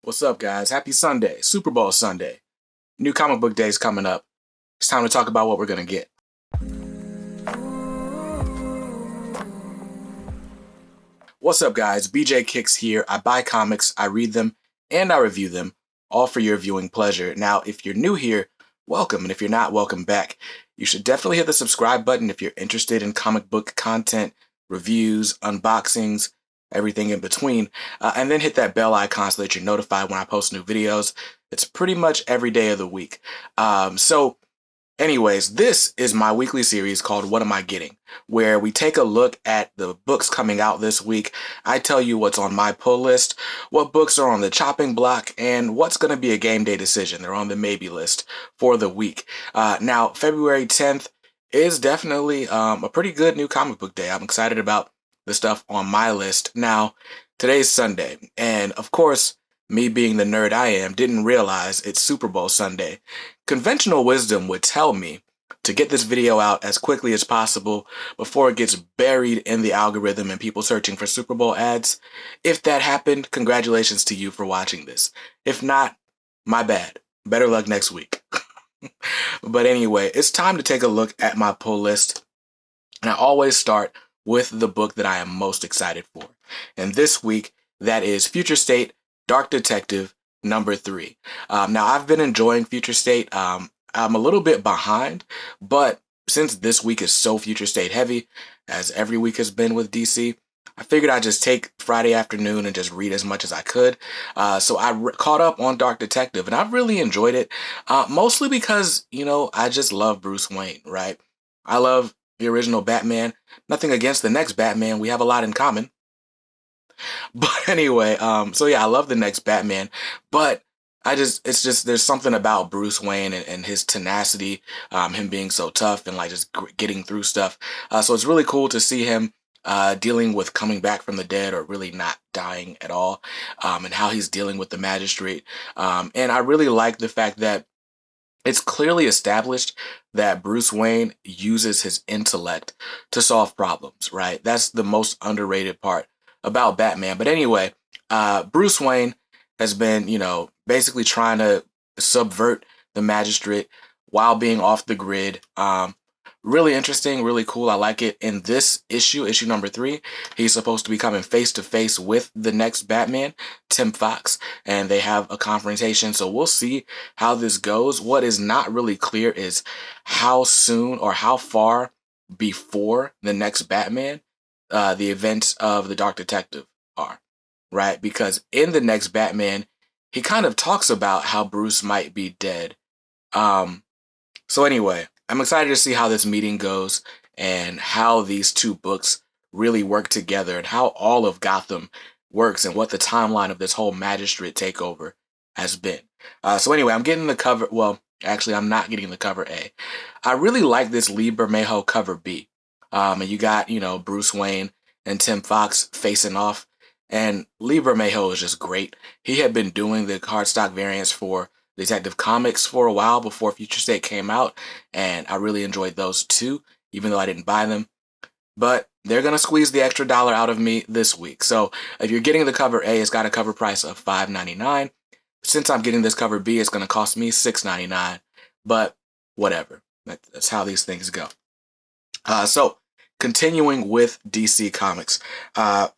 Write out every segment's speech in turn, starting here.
What's up, guys? Happy Sunday, Super Bowl Sunday. New comic book days coming up. It's time to talk about what we're going to get. What's up, guys? BJ Kicks here. I buy comics, I read them, and I review them, all for your viewing pleasure. Now, if you're new here, welcome, and if you're not, welcome back. You should definitely hit the subscribe button if you're interested in comic book content, reviews, unboxings, everything in between, and then hit that bell icon so that you're notified when I post new videos. It's pretty much every day of the week. Anyways, this is my weekly series called What Am I Getting?, where we take a look at the books coming out this week. I tell you what's on my pull list, what books are on the chopping block, and what's going to be a game day decision. They're on the maybe list for the week. Now, February 10th is definitely a pretty good new comic book day. I'm excited about the stuff on my list. Now, today's Sunday, and of course, me being the nerd I am, didn't realize it's Super Bowl Sunday. Conventional wisdom would tell me to get this video out as quickly as possible before it gets buried in the algorithm and people searching for Super Bowl ads. If that happened, congratulations to you for watching this. If not, my bad. Better luck next week. But anyway, it's time to take a look at my pull list. And I always start with the book that I am most excited for. And this week, that is Future State Dark Detective number 3. Now, I've been enjoying Future State. I'm a little bit behind, but since this week is so Future State heavy, as every week has been with DC, I figured I'd just take Friday afternoon and just read as much as I could. So I caught up on Dark Detective, and I've really enjoyed it, mostly because, I just love Bruce Wayne, right? I love the original Batman. Nothing against the next Batman. We have a lot in common. But anyway, so yeah, I love the next Batman, but it's just, there's something about Bruce Wayne and his tenacity, him being so tough and like just getting through stuff. So it's really cool to see him dealing with coming back from the dead or really not dying at all, and how he's dealing with the magistrate. And I really like the fact that it's clearly established that Bruce Wayne uses his intellect to solve problems, right? That's the most underrated part about Batman. But anyway, Bruce Wayne has been, basically trying to subvert the magistrate while being off the grid. Really interesting, really cool. I like it. In this issue number 3, he's supposed to be coming face to face with the next Batman, Tim Fox, and they have a confrontation. So we'll see how this goes. What is not really clear is how soon or how far before the next Batman the events of the Dark Detective are, right? Because in the next Batman, he kind of talks about how Bruce might be dead. So anyway, I'm excited to see how this meeting goes and how these two books really work together and how all of Gotham works and what the timeline of this whole magistrate takeover has been. So anyway, I'm getting the cover. Well, actually, I'm not getting the cover A. I really like this Lee Bermejo cover B. And you got, Bruce Wayne and Tim Fox facing off. And Lee Bermejo is just great. He had been doing the cardstock variants for Detective Comics for a while before Future State came out, and I really enjoyed those too, even though I didn't buy them. But they're going to squeeze the extra dollar out of me this week. So if you're getting the cover A, it's got a cover price of $5.99. Since I'm getting this cover B, it's going to cost me $6.99. But whatever. That's how these things go. So continuing with DC Comics,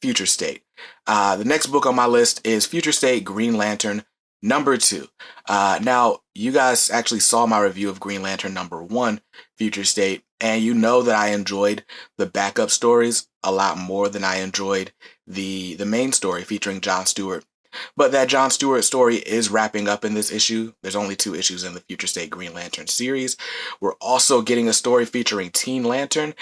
Future State. The next book on my list is Future State Green Lantern number 2. Now, you guys actually saw my review of Green Lantern number 1, Future State, and you know that I enjoyed the backup stories a lot more than I enjoyed the main story featuring John Stewart. But that John Stewart story is wrapping up in this issue. There's only 2 issues in the Future State Green Lantern series. We're also getting a story featuring Teen Lantern,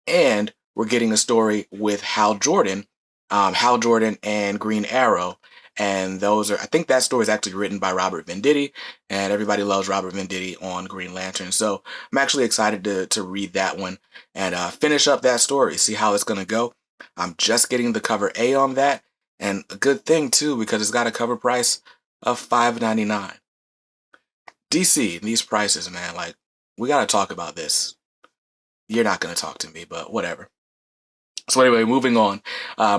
and we're getting a story with Hal Jordan and Green Arrow. And I think that story is actually written by Robert Venditti, and everybody loves Robert Venditti on Green Lantern. So I'm actually excited to read that one and finish up that story, see how it's going to go. I'm just getting the cover A on that, and a good thing too, because it's got a cover price of $5.99. DC, these prices, man, like, we got to talk about this. You're not going to talk to me, but whatever. So anyway, moving on.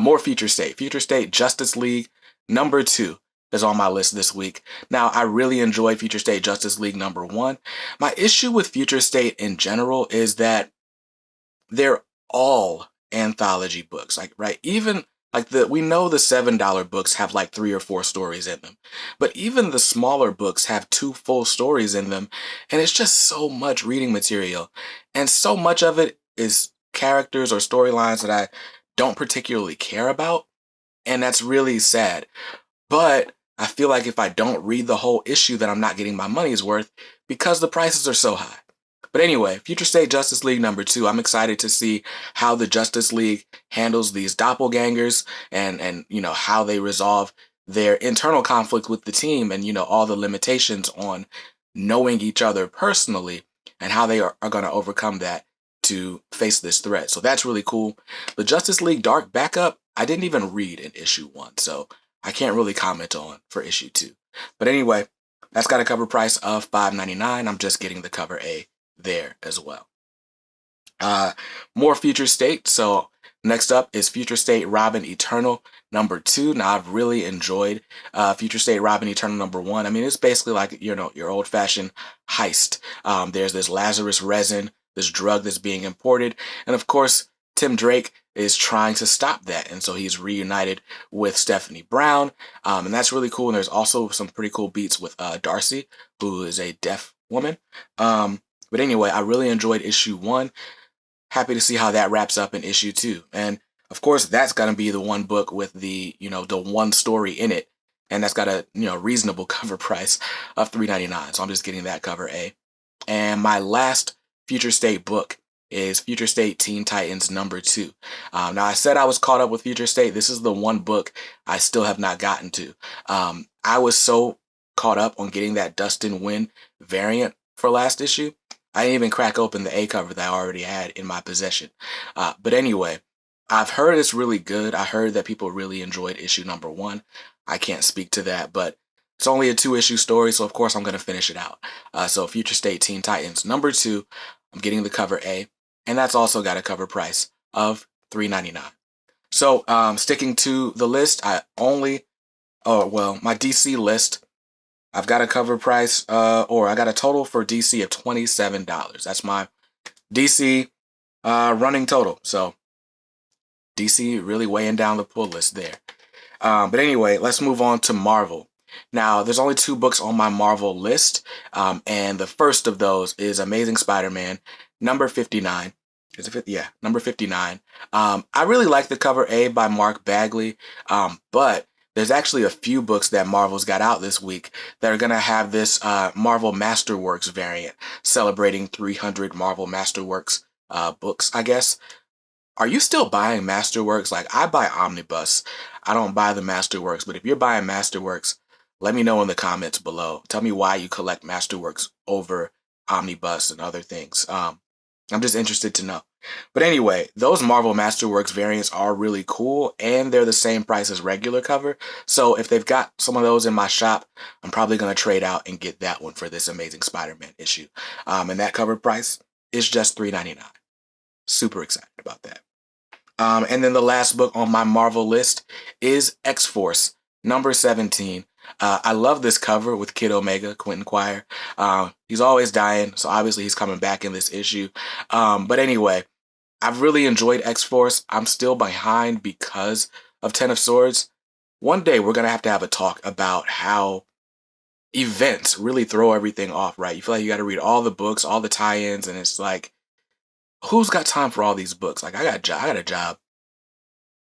More Future State. Future State Justice League number 2. is on my list this week. Now, I really enjoyed Future State Justice League #1. My issue with Future State in general is that they're all anthology books. Like, right, even like we know the $7 books have like 3 or 4 stories in them, but even the smaller books have 2 full stories in them, and it's just so much reading material, and so much of it is characters or storylines that I don't particularly care about, and that's really sad. But I feel like if I don't read the whole issue, then I'm not getting my money's worth because the prices are so high. But anyway, Future State Justice League #2. I'm excited to see how the Justice League handles these doppelgangers and how they resolve their internal conflict with the team and all the limitations on knowing each other personally and how they are going to overcome that to face this threat. So that's really cool. The Justice League Dark backup, I didn't even read in issue 1, so I can't really comment on for issue 2. But anyway, that's got a cover price of $5.99. I'm just getting the cover A there as well. More Future State. So next up is Future State Robin Eternal #2. Now I've really enjoyed Future State Robin Eternal #1. I mean, it's basically like your old-fashioned heist. There's this Lazarus resin, this drug that's being imported, and of course Tim Drake is trying to stop that, and so he's reunited with Stephanie Brown, and that's really cool. And there's also some pretty cool beats with Darcy, who is a deaf woman. But anyway, I really enjoyed issue 1. Happy to see how that wraps up in issue 2. And of course, that's going to be the one book with the one story in it, and that's got a reasonable cover price of $3.99. So I'm just getting that cover A. And my last Future State book is Future State Teen Titans #2. Now, I said I was caught up with Future State. This is the one book I still have not gotten to. I was so caught up on getting that Dustin Wynn variant for last issue, I didn't even crack open the A cover that I already had in my possession. But anyway, I've heard it's really good. I heard that people really enjoyed issue #1. I can't speak to that, but it's only a 2-issue story, so of course I'm going to finish it out. So Future State Teen Titans #2, I'm getting the cover A, and that's also got a cover price of $3.99. So sticking to the list, my DC list, I've got a cover price, or I got a total for DC of $27. That's my DC running total. So DC really weighing down the pull list there. But anyway, let's move on to Marvel. Now, there's only 2 books on my Marvel list, and the first of those is Amazing Spider-Man #59. Is it 50? Yeah, #59. I really like the cover A by Mark Bagley, but there's actually a few books that Marvel's got out this week that are going to have this Marvel Masterworks variant celebrating 300 Marvel Masterworks books, I guess. Are you still buying Masterworks? Like, I buy Omnibus. I don't buy the Masterworks, but if you're buying Masterworks, let me know in the comments below. Tell me why you collect Masterworks over Omnibus and other things. I'm just interested to know. But anyway, those Marvel Masterworks variants are really cool, and they're the same price as regular cover. So if they've got some of those in my shop, I'm probably going to trade out and get that one for this Amazing Spider-Man issue. And that cover price is just $3.99. Super excited about that. And then the last book on my Marvel list is X-Force #17. I love this cover with Kid Omega, Quentin Quire. He's always dying, so obviously he's coming back in this issue. But anyway, I've really enjoyed X-Force. I'm still behind because of Ten of Swords. One day we're going to have a talk about how events really throw everything off, right? You feel like you got to read all the books, all the tie-ins, and it's like, who's got time for all these books? Like, I got a job.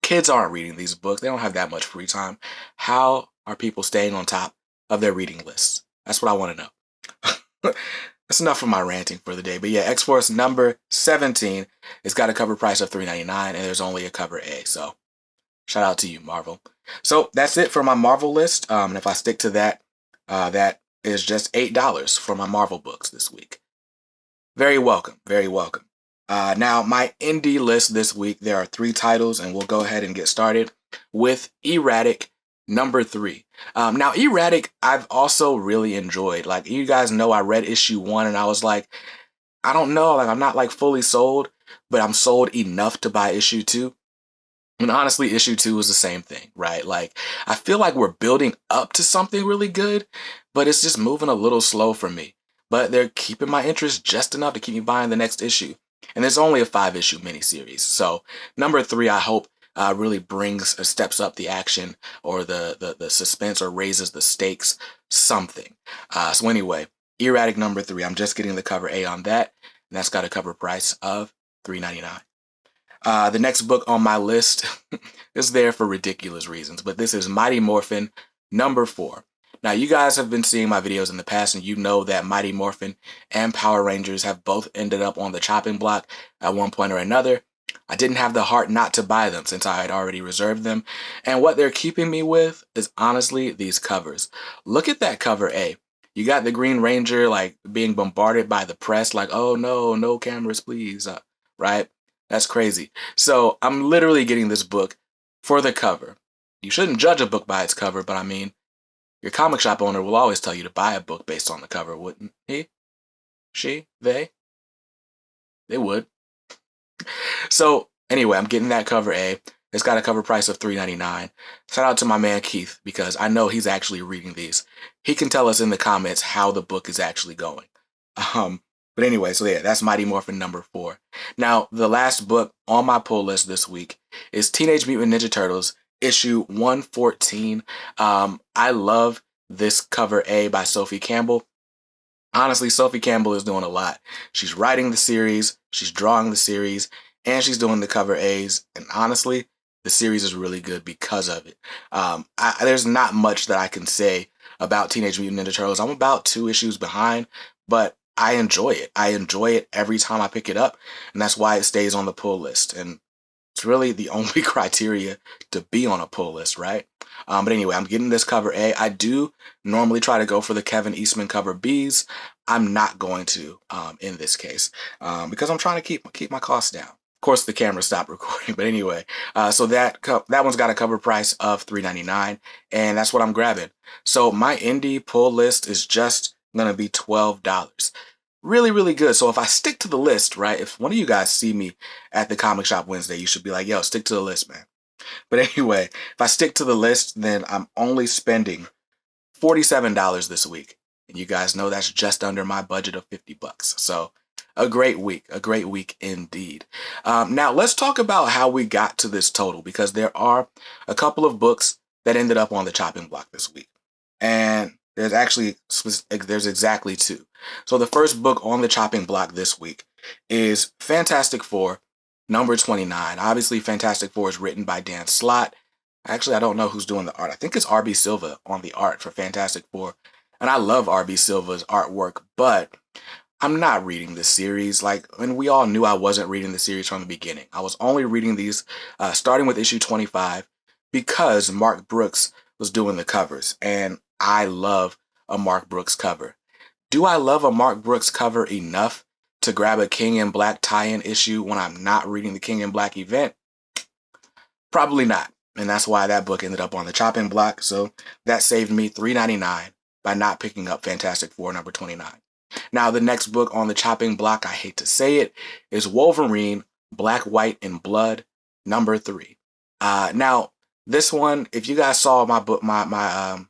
Kids aren't reading these books. They don't have that much free time. How are people staying on top of their reading lists? That's what I want to know. That's enough of my ranting for the day. But yeah, X-Force #17. It's got a cover price of $3.99, and there's only a cover A. So shout out to you, Marvel. So that's it for my Marvel list. And if I stick to that, that is just $8 for my Marvel books this week. Very welcome. Very welcome. Now, my indie list this week, there are 3 titles, and we'll go ahead and get started with E-ratic #3. Now, E-ratic, I've also really enjoyed. Like, you guys know, I read issue 1, and I was like, I don't know, like, I'm not like fully sold, but I'm sold enough to buy issue 2. And honestly, issue 2 is the same thing, right? Like, I feel like we're building up to something really good, but it's just moving a little slow for me. But they're keeping my interest just enough to keep me buying the next issue. And it's only a 5-issue miniseries. So, number 3, I hope really brings or steps up the action or the suspense or raises the stakes, something. So, anyway, E-ratic number 3, I'm just getting the cover A on that. And that's got a cover price of $3.99. The next book on my list is there for ridiculous reasons, but this is Mighty Morphin number 4. Now, you guys have been seeing my videos in the past, and you know that Mighty Morphin and Power Rangers have both ended up on the chopping block at one point or another. I didn't have the heart not to buy them since I had already reserved them, and what they're keeping me with is honestly these covers. Look at that cover A. You got the Green Ranger like being bombarded by the press, like, oh no, no cameras, please, right? That's crazy. So I'm literally getting this book for the cover. You shouldn't judge a book by its cover, but I mean, your comic shop owner will always tell you to buy a book based on the cover, wouldn't he? She? They? They would. So anyway, I'm getting that cover A. It's got a cover price of $3.99. Shout out to my man Keith, because I know he's actually reading these. He can tell us in the comments how the book is actually going. But anyway, so yeah, that's Mighty Morphin number 4. Now, the last book on my pull list this week is Teenage Mutant Ninja Turtles issue 114. I love this cover A by Sophie Campbell. Honestly, Sophie Campbell is doing a lot. She's writing the series, she's drawing the series, and she's doing the cover A's. And honestly, the series is really good because of it. There's not much that I can say about Teenage Mutant Ninja Turtles. I'm about 2 issues behind, but I enjoy it. I enjoy it every time I pick it up, and that's why it stays on the pull list. And it's really the only criteria to be on a pull list, right? But anyway, I'm getting this cover A. I do normally try to go for the Kevin Eastman cover Bs. I'm not going to in this case because I'm trying to keep my costs down. Of course, the camera stopped recording, but anyway, so that one's got a cover price of $3.99, and that's what I'm grabbing. So my indie pull list is just gonna be $12. Really, really good. So if I stick to the list, right? If one of you guys see me at the comic shop Wednesday, you should be like, yo, stick to the list, man. But anyway, if I stick to the list, then I'm only spending $47 this week. And you guys know that's just under my budget of $50. So a great week indeed. Now let's talk about how we got to this total, because there are a couple of books that ended up on the chopping block this week. And there's exactly 2. So the first book on the chopping block this week is Fantastic Four number 29. Obviously, Fantastic Four is written by Dan Slott. Actually, I don't know who's doing the art. I think it's RB Silva on the art for Fantastic Four. And I love RB Silva's artwork, but I'm not reading this series. And we all knew I wasn't reading the series from the beginning. I was only reading these starting with issue 25 because Mark Brooks was doing the covers. And I love a Mark Brooks cover. Do I love a Mark Brooks cover enough to grab a King in Black tie-in issue when I'm not reading the King in Black event? Probably not. And that's why that book ended up on the chopping block. So that saved me $3.99 by not picking up Fantastic Four number 29. Now, the next book on the chopping block, I hate to say it, is Wolverine, Black, White, and Blood number 3. Now, this one, if you guys saw my book, my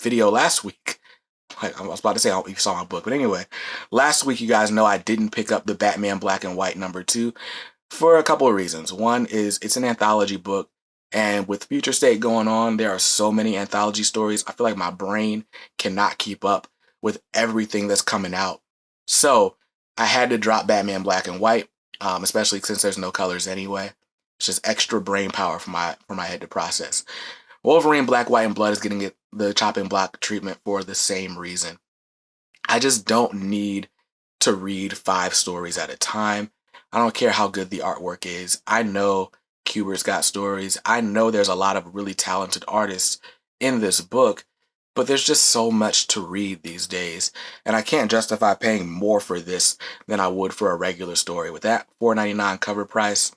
video last week, I was about to say, I don't know if you saw my book, but anyway, last week, you guys know I didn't pick up the Batman Black and White number 2 for a couple of reasons. One is it's an anthology book, and with Future State going on, there are so many anthology stories. I feel like my brain cannot keep up with everything that's coming out. So I had to drop Batman Black and White, especially since there's no colors anyway. It's just extra brain power for my head to process. Wolverine, Black, White, and Blood is getting the chopping block treatment for the same reason. I just don't need to read 5 stories at a time. I don't care how good the artwork is. I know Kubert's got stories. I know there's a lot of really talented artists in this book, but there's just so much to read these days, and I can't justify paying more for this than I would for a regular story. With that $4.99 cover price,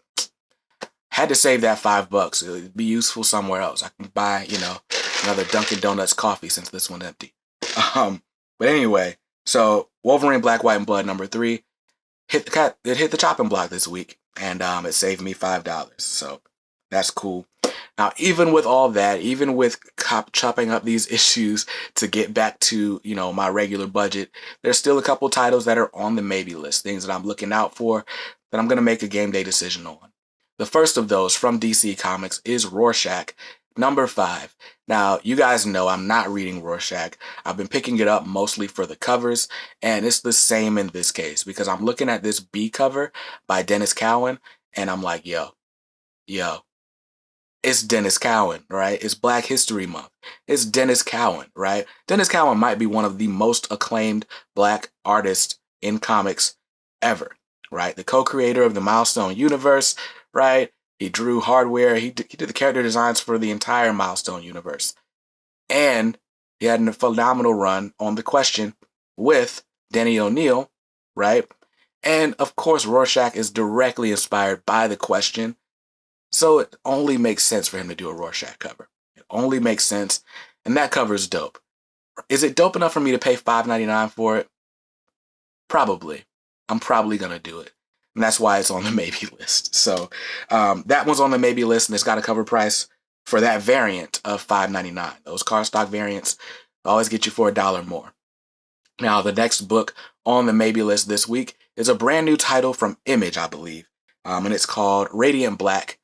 had to save that $5. It would be useful somewhere else. I can buy, another Dunkin' Donuts coffee since this one's empty. But anyway, so Wolverine, Black, White, and Blood number 3 it hit the chopping block this week, and it saved me $5. So That's cool. Now, even with all that, even with chopping up these issues to get back to, my regular budget, there's still a couple titles that are on the maybe list, things that I'm looking out for that I'm going to make a game day decision on. The first of those from DC Comics is Rorschach, #5. Now, you guys know I'm not reading Rorschach. I've been picking it up mostly for the covers, and it's the same in this case because I'm looking at this B cover by Dennis Cowan, and I'm like, yo, it's Dennis Cowan, right? It's Black History Month. It's Dennis Cowan, right? Dennis Cowan might be one of the most acclaimed Black artists in comics ever, right? The co-creator of the Milestone universe, right? He drew Hardware. He did the character designs for the entire Milestone universe. And he had a phenomenal run on The Question with Denny O'Neil, right? And of course, Rorschach is directly inspired by The Question. So it only makes sense for him to do a Rorschach cover. It only makes sense. And that cover is dope. Is it dope enough for me to pay $5.99 for it? Probably. I'm probably going to do it. And that's why it's on the maybe list. So that one's on the maybe list, and it's got a cover price for that variant of $5.99. Those cardstock variants always get you for $1 more. Now, the next book on the maybe list this week is a brand new title from Image, I believe. And it's called Radiant Black,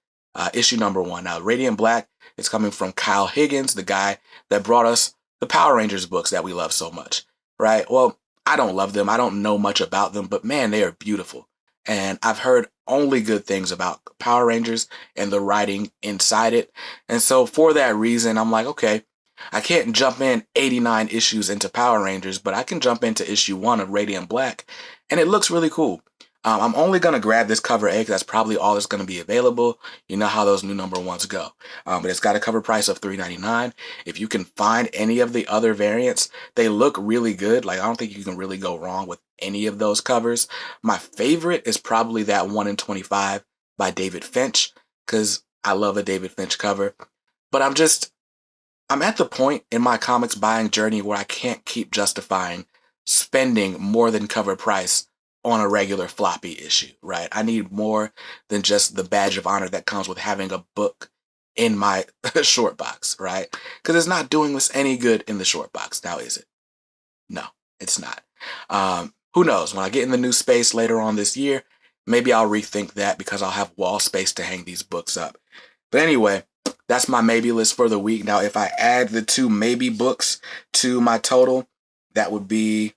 issue #1. Now, Radiant Black is coming from Kyle Higgins, the guy that brought us the Power Rangers books that we love so much, right? Well, I don't love them. I don't know much about them, but man, they are beautiful. And I've heard only good things about Power Rangers and the writing inside it. And so for that reason, I'm like, okay, I can't jump in 89 issues into Power Rangers, but I can jump into issue 1 of Radiant Black, and it looks really cool. I'm only going to grab this cover A because that's probably all that's going to be available. You know how those new #1s go. But it's got a cover price of $3.99. If you can find any of the other variants, they look really good. Like, I don't think you can really go wrong with any of those covers. My favorite is probably that 1 in 25 by David Finch, because I love a David Finch cover. But I'm at the point in my comics buying journey where I can't keep justifying spending more than cover price on a regular floppy issue, right? I need more than just the badge of honor that comes with having a book in my short box, right? Because it's not doing us any good in the short box. Now, is it? No, it's not. Who knows? When I get in the new space later on this year, maybe I'll rethink that because I'll have wall space to hang these books up. But anyway, that's my maybe list for the week. Now, if I add the 2 maybe books to my total, that would be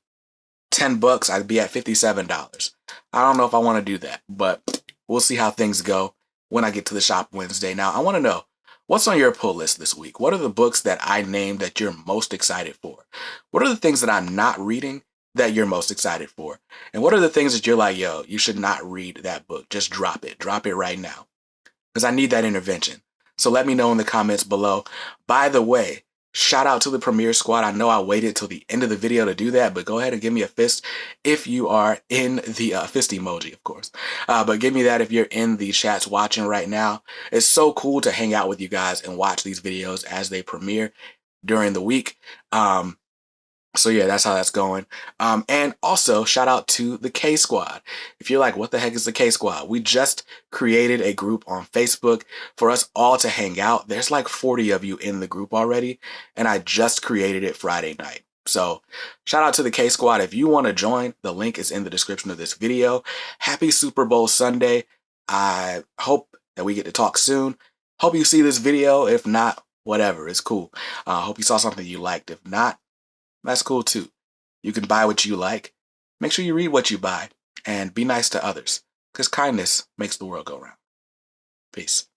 $10. I'd be at $57. I don't know if I want to do that, but we'll see how things go when I get to the shop Wednesday. Now, I want to know, what's on your pull list this week? What are the books that I named that you're most excited for? What are the things that I'm not reading that you're most excited for? And what are the things that you're like, yo, you should not read that book? Just drop it. Drop it right now. Because I need that intervention. So let me know in the comments below. By the way, shout out to the Premiere Squad. I know I waited till the end of the video to do that, but go ahead and give me a fist if you are in the fist emoji, of course. But give me that if you're in the chats watching right now. It's so cool to hang out with you guys and watch these videos as they premiere during the week. So yeah, that's how that's going. And also shout out to the K Squad. If you're like, what the heck is the K Squad? We just created a group on Facebook for us all to hang out. There's like 40 of you in the group already, and I just created it Friday night. So shout out to the K Squad. If you want to join, the link is in the description of this video. Happy Super Bowl Sunday. I hope that we get to talk soon. Hope you see this video. If not, whatever, it's cool. Hope you saw something you liked. If not, that's cool too. You can buy what you like. Make sure you read what you buy and be nice to others, because kindness makes the world go round. Peace.